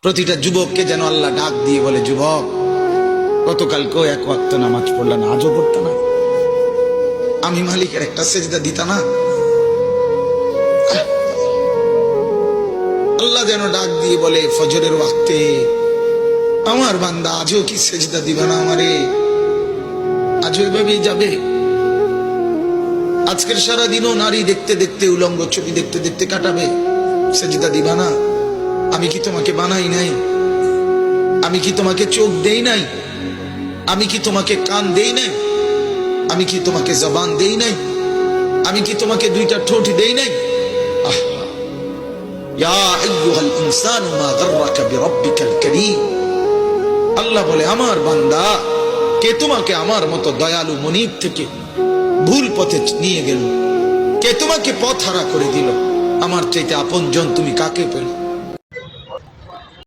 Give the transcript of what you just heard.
প্রতিটা যুবককে যেন আল্লাহ ডাক দিয়ে বলে, যুবক গতকালকেও এক ওয়াক্ত নামাজ পড়লা না, আজও পড়তা না? আমি মালিকের একটা সেজদা দিতা না? আল্লাহ যেন ডাক দিয়ে বলে ফজরের ওয়াক্তে, আমার বান্দা আজও কি সেজদা দিবা না আমারে? আজও এভাবেই যাবে? আজকের সারা দিনও নারী দেখতে দেখতে, উলঙ্গ ছবি দেখতে দেখতে কাটাবে, সেজদা দিবা না? আমি কি তোমাকে বানাই নাই? আমি কি তোমাকে চোখ দেই নাই? আমি কি তোমাকে কান দেই নাই? আমি কি তোমাকে জবান দেই নাই? আমি কি তোমাকে দুইটা ঠোঁট দেই নাই? ইয়া আইয়ুহাল ইনসানু মা গাররাকা বিরাব্বিকাল কারীম। আল্লাহ বলে, আমার বান্দা, কে তোমাকে আমার মতো দয়ালু মনিব থেকে ভুল পথে নিয়ে গেল? কে তোমাকে পথ হারা করে দিল? আমার চাইতে আপনজন তুমি কাকে পেলে?